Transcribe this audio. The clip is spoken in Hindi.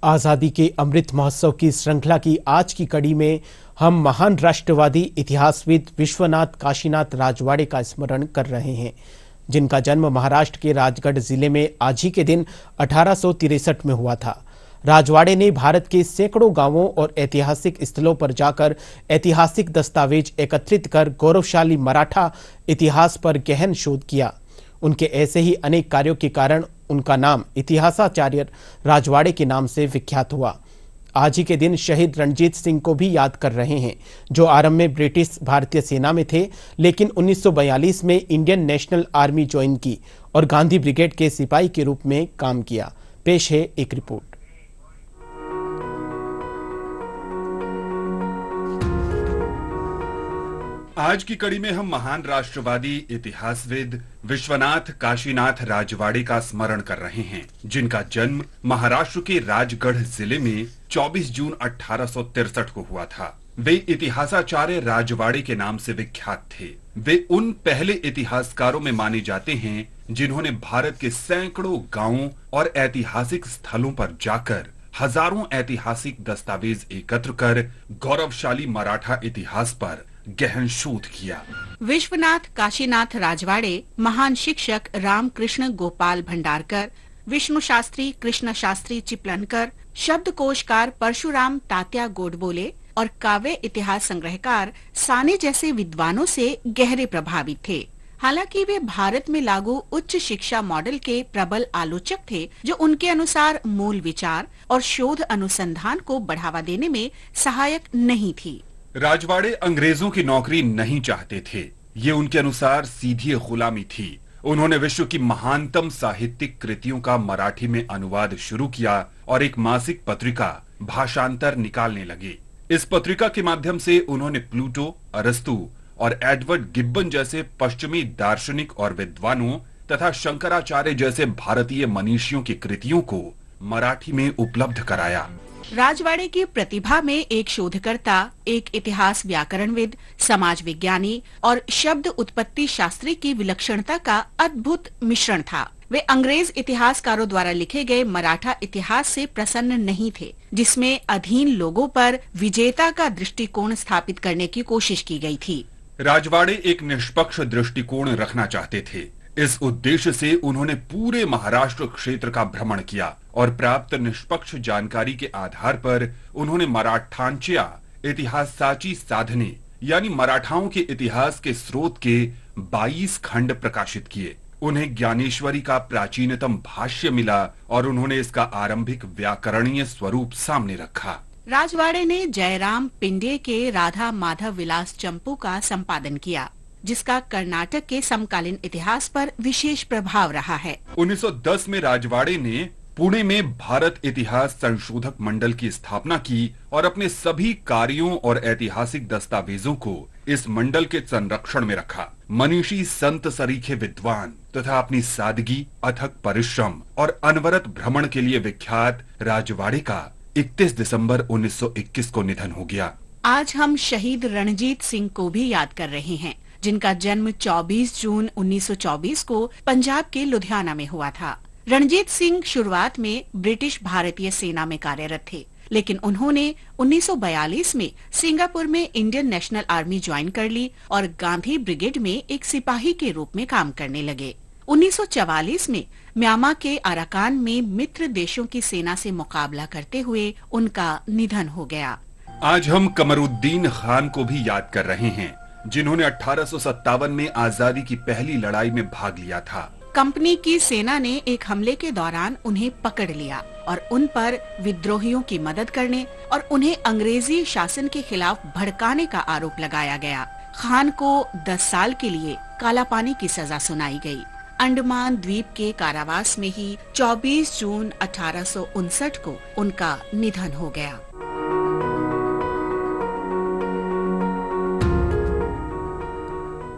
आज़ादी के अमृत महोत्सव की श्रृंखला की आज की कड़ी में हम महान राष्ट्रवादी इतिहासविद विश्वनाथ काशीनाथ राजवाड़े का स्मरण कर रहे हैं, जिनका जन्म महाराष्ट्र के राजगढ़ जिले में आज ही के दिन 1863 में हुआ था। राजवाड़े ने भारत के सैकड़ों गांवों और ऐतिहासिक स्थलों पर जाकर ऐतिहासिक दस्तावेज एकत्रित कर गौरवशाली मराठा इतिहास पर गहन शोध किया। उनके ऐसे ही अनेक कार्यों के कारण उनका नाम इतिहासाचार्य राजवाड़े के नाम से विख्यात हुआ। आज ही के दिन शहीद रणजीत सिंह को भी याद कर रहे हैं, जो आरंभ में ब्रिटिश भारतीय सेना में थे, लेकिन 1942 में इंडियन नेशनल आर्मी ज्वाइन की और गांधी ब्रिगेड के सिपाही के रूप में काम किया। पेश है एक रिपोर्ट। आज की कड़ी में हम महान राष्ट्रवादी इतिहासविद विश्वनाथ काशीनाथ राजवाड़े का स्मरण कर रहे हैं, जिनका जन्म महाराष्ट्र के राजगढ़ जिले में 24 जून 1863 को हुआ था। वे इतिहासाचार्य राजवाड़े के नाम से विख्यात थे। वे उन पहले इतिहासकारों में माने जाते हैं जिन्होंने भारत के सैकड़ों गांवों और ऐतिहासिक स्थलों पर जाकर हजारों ऐतिहासिक दस्तावेज एकत्र कर गौरवशाली मराठा इतिहास पर गहन शोध किया। विश्वनाथ काशीनाथ राजवाड़े महान शिक्षक रामकृष्ण गोपाल भंडारकर, विष्णु शास्त्री कृष्ण शास्त्री चिपलनकर, शब्दकोशकार परशुराम तात्या गोडबोले और काव्य इतिहास संग्रहकार साने जैसे विद्वानों से गहरे प्रभावित थे। हालांकि वे भारत में लागू उच्च शिक्षा मॉडल के प्रबल आलोचक थे, जो उनके अनुसार मूल विचार और शोध अनुसंधान को बढ़ावा देने में सहायक नहीं थी। राजवाड़े अंग्रेजों की नौकरी नहीं चाहते थे। ये उनके अनुसार सीधी गुलामी थी। उन्होंने विश्व की महानतम साहित्यिक कृतियों का मराठी में अनुवाद शुरू किया और एक मासिक पत्रिका भाषांतर निकालने लगे। इस पत्रिका के माध्यम से उन्होंने प्लूटो, अरस्तु और एडवर्ड गिब्बन जैसे पश्चिमी दार्शनिक और विद्वानों तथा शंकराचार्य जैसे भारतीय मनीषियों की कृतियों को मराठी में उपलब्ध कराया। राजवाड़े की प्रतिभा में एक शोधकर्ता, एक इतिहास व्याकरणविद, समाज विज्ञानी और शब्द उत्पत्ति शास्त्री की विलक्षणता का अद्भुत मिश्रण था। वे अंग्रेज इतिहासकारों द्वारा लिखे गए मराठा इतिहास से प्रसन्न नहीं थे, जिसमें अधीन लोगों पर विजेता का दृष्टिकोण स्थापित करने की कोशिश की गई थी। राजवाड़े एक निष्पक्ष दृष्टिकोण रखना चाहते थे। इस उद्देश्य से उन्होंने पूरे महाराष्ट्र क्षेत्र का भ्रमण किया और प्राप्त निष्पक्ष जानकारी के आधार पर उन्होंने मराठांच्या इतिहासाची साधने यानी मराठाओं के इतिहास के स्रोत के 22 खंड प्रकाशित किए। उन्हें ज्ञानेश्वरी का प्राचीनतम भाष्य मिला और उन्होंने इसका आरंभिक व्याकरणीय स्वरूप सामने रखा। राजवाड़े ने जयराम पिंडे के राधा माधव विलास चंपू का संपादन किया, जिसका कर्नाटक के समकालीन इतिहास पर विशेष प्रभाव रहा है। 1910 में राजवाड़े ने पुणे में भारत इतिहास संशोधक मंडल की स्थापना की और अपने सभी कार्यों और ऐतिहासिक दस्तावेजों को इस मंडल के संरक्षण में रखा। मनीषी संत सरीखे विद्वान तथा अपनी सादगी, अथक परिश्रम और अनवरत भ्रमण के लिए विख्यात राजवाड़े का 31 दिसंबर 1921 को निधन हो गया। आज हम शहीद रणजीत सिंह को भी याद कर रहे हैं, जिनका जन्म 24 जून 1924 को पंजाब के लुधियाना में हुआ था। रणजीत सिंह शुरुआत में ब्रिटिश भारतीय सेना में कार्यरत थे, लेकिन उन्होंने 1942 में सिंगापुर में इंडियन नेशनल आर्मी ज्वाइन कर ली और गांधी ब्रिगेड में एक सिपाही के रूप में काम करने लगे। 1944 में म्यांमार के अराकान में मित्र देशों की सेना से मुकाबला करते हुए उनका निधन हो गया। आज हम कमरुद्दीन खान को भी याद कर रहे हैं, जिन्होंने 1857 में आजादी की पहली लड़ाई में भाग लिया था। कंपनी की सेना ने एक हमले के दौरान उन्हें पकड़ लिया और उन पर विद्रोहियों की मदद करने और उन्हें अंग्रेजी शासन के खिलाफ भड़काने का आरोप लगाया गया। खान को 10 साल के लिए काला पानी की सजा सुनाई गई। अंडमान द्वीप के कारावास में ही 24 जून 1859 को उनका निधन हो गया।